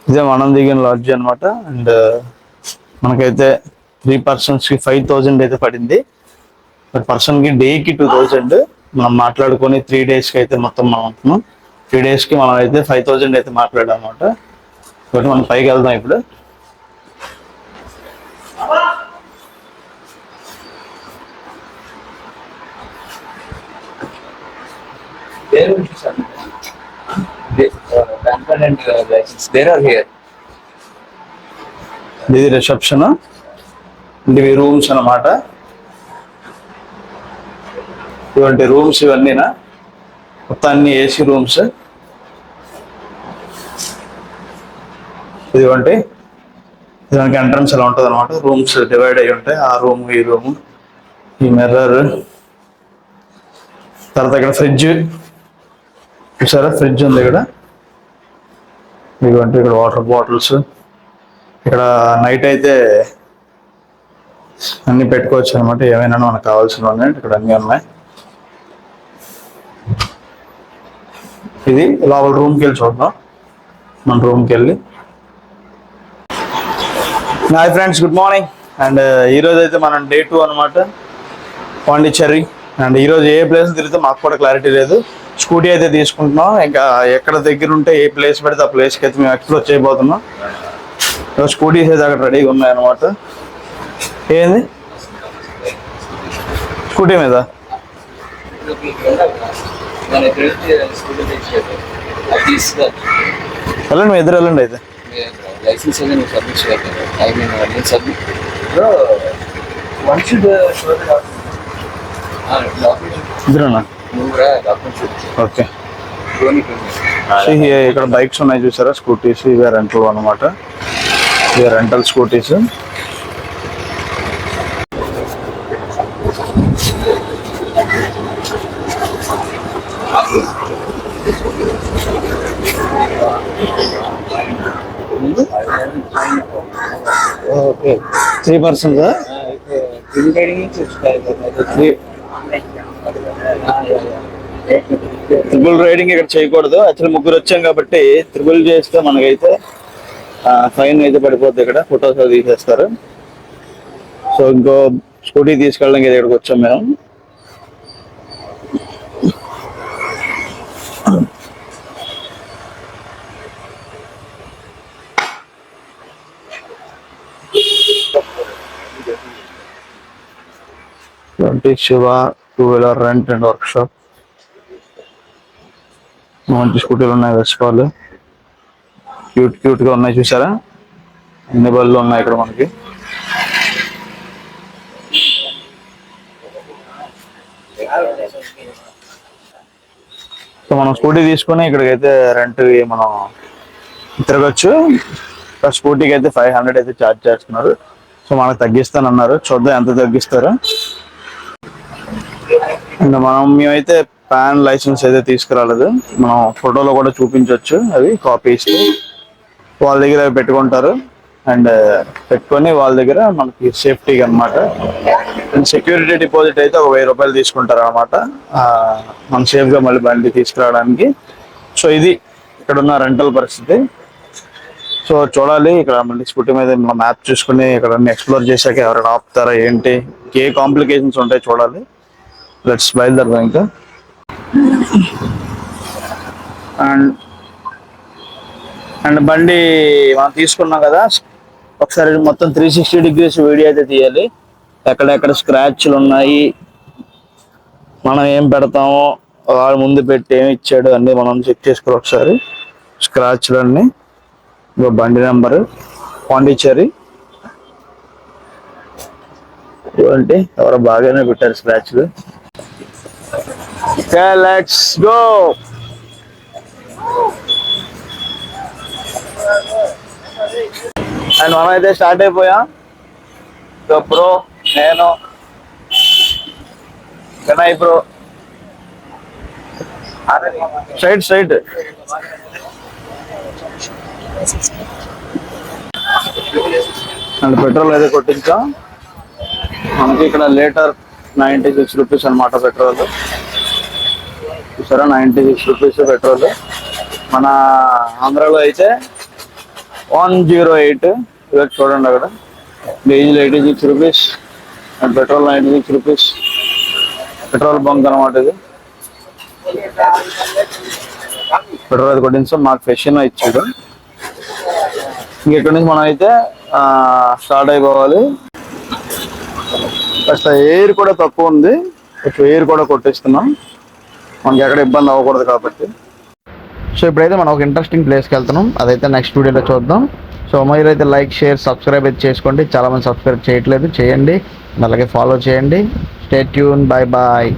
ఇదే మనం దిగిన లాడ్జ్ అనమాట. అండ్ మనకైతే 3 persons కి 5,000 అయితే పడింది. పర్ పర్సన్ కి డేకి 2,000. మనం మాట్లాడుకొని 3 days కి అయితే మొత్తం మనం ఉంటున్నాం. 3 days కి మనం అయితే 5,000 అయితే మాట్లాడాం అనమాట. కాబట్టి మనం పైకి వెళ్దాం ఇప్పుడు. ఇది రిసెప్షన్, ఇవి రూమ్స్ అన్నమాట. ఇటువంటి రూమ్స్ ఇవన్నీనా మొత్తం అన్ని ఏసీ రూమ్స్. ఇదిగోండి, దానికి ఎంట్రన్స్ ఎలా ఉంటుంది అనమాట. రూమ్స్ డివైడ్ అయి ఉంటాయి. ఆ రూమ్, ఈ రూమ్, ఈ మిర్రర్. తర్వాత ఇక్కడ ఫ్రిడ్జ్ చూసారా, ఫ్రిడ్జ్ ఉంది ఇక్కడ. ఇదిగోండి ఇక్కడ వాటర్ బాటిల్స్. ఇక్కడ నైట్ అయితే అన్ని పెట్టుకోవచ్చు అనమాట. ఏమైనా మనకు కావాల్సినవి ఉన్నాయి ఇక్కడ, అన్నీ ఉన్నాయి. ఇది లోపల రూమ్కి వెళ్ళి చూద్దాం. మన రూమ్కి వెళ్ళి. Hi friends, good morning. And ఈరోజు అయితే మనం డే 2 అనమాట, పాండిచ్చేరి. అండ్ ఈరోజు ఏ ప్లేస్ తిరిగితే మాకు కూడా క్లారిటీ లేదు. స్కూటీ అయితే తీసుకుంటున్నాం. ఇంకా ఎక్కడ దగ్గర ఉంటే ఏ ప్లేస్ పెడితే ఆ ప్లేస్కి అయితే మేము ఎక్స్ప్లోర్ చేయబోతున్నాం. స్కూటీస్ అయితే అక్కడ రెడీగా ఉన్నాయన్నమాట. ఏంది స్కూటీ మీద వెళ్ళండి, మీ ఇద్దరు వెళ్ళండి అయితే. లైసెన్స్ ఇద్దరునా? ఓకే. ఇక్కడ బైక్స్ ఉన్నాయి చూసారా, స్కూటీస్. ఇవే రెంటల్ అనమాట. ఇవే rental scooties. Okay, 3 persons. Triple riding ఇక్కడ చేయకూడదు. యాక్చువల్ ముగ్గురు వచ్చాం కాబట్టి ట్రిపుల్ చేస్తే మనకైతే ఫైన్ అయితే పడిపోద్ది. ఇక్కడ ఫొటోస్ తీసేస్తారు. సో ఇంకో స్కూటీ తీసుకెళ్ళడానికి ఇక్కడికి వచ్చాం మేము. Shiva 2-wheeler rent and work shop. మంచి స్కూటీలు ఉన్నాయి, వెస్పాలు. క్యూట్ గా ఉన్నాయి చూసారా. అన్ని బళ్ళు ఉన్నాయి ఇక్కడ మనకి. సో మనం స్కూటీ తీసుకుని ఇక్కడికైతే రెంట్ మనం తిరగచ్చు. స్కూటీకి అయితే 500 అయితే ఛార్జ్ చేస్తున్నారు. సో మనకు తగ్గిస్తానన్నారు. చూద్దాం ఎంత తగ్గిస్తారో. అండ్ మేమైతే పాన్ లైసెన్స్ అయితే తీసుకురాలేదు. మనం ఫోటోలో కూడా చూపించవచ్చు. అవి కాపీస్ వాళ్ళ దగ్గర పెట్టుకుంటారు. అండ్ పెట్టుకొని వాళ్ళ దగ్గర మనకి సేఫ్టీగా అనమాట. అండ్ సెక్యూరిటీ డిపాజిట్ అయితే ఒక 1000 రూపాయలు తీసుకుంటారు అనమాట, మనం సేఫ్గా మళ్ళీ బండి తీసుకురావడానికి. సో ఇది ఇక్కడ ఉన్న రెంటల్ పరిస్థితి. సో చూడాలి. ఇక్కడ మళ్ళీ స్కూటీ మీద మ్యాప్ చూసుకుని ఇక్కడ ఎక్స్ప్లోర్ చేశాక ఎవరైనా ఆపుతారా ఏంటి, ఏ కాంప్లికేషన్స్ ఉంటాయి చూడాలి. లెట్స్ బయలుదేరదాం ఇంకా. అండ్ బండి మనం తీసుకున్నాం కదా, ఒకసారి మొత్తం 360 degrees వీడియో అయితే తీయాలి. ఎక్కడెక్కడ స్క్రాచ్లు ఉన్నాయి, మనం ఏం పెడతామో, వాడు ముందు పెట్టి ఏమి ఇచ్చాడు అన్నీ మనం చెక్ చేసుకోవాలి ఒకసారి. స్క్రాచ్లు అన్నీ. బండి నెంబరు పాండిచ్చేరి. అంటే ఎవరో బాగానే పెట్టారు స్క్రాచ్లు. Okay, let's go. అండ్ మనం అయితే స్టార్ట్ అయిపోయాం. సో బ్రో, నేను, Vinay bro, straight. And petrol అయితే కొట్టించాం. మనకి ఇక్కడ లీటర్ 96 రూపీస్ అనమాట పెట్రోల్. చూసారా, 96 రూపీస్ పెట్రోల్. మన ఆంధ్రాలో అయితే 108 ఇవాళ చూడండి అక్కడ diesel 86 rupees and petrol 96 rupees. Petrol bunk అనమాట ఇది. పెట్రోల్ అది కొట్టించాం మాకు ఫెషన్ ఇచ్చాడు. ఇంకెక్కడి నుంచి మనం అయితే స్టార్ట్ అయిపోవాలి. కాస్త ఎయిర్ కూడా తక్కువ ఉంది, కొంచెం ఎయిర్ కూడా కొట్టిస్తున్నాం మనకి ఎక్కడ ఇబ్బంది అవ్వకూడదు కాబట్టి. సో ఇప్పుడైతే మనం ఒక ఇంట్రెస్టింగ్ ప్లేస్కి వెళ్తున్నాం, అదైతే నెక్స్ట్ వీడియోలో చూద్దాం. సో మీరైతే లైక్ షేర్ సబ్స్క్రైబ్ అయితే చేసుకోండి, చాలామంది సబ్స్క్రైబ్ చేయట్లేదు, చేయండి. అలాగే ఫాలో చేయండి. Stay tune, bye bye.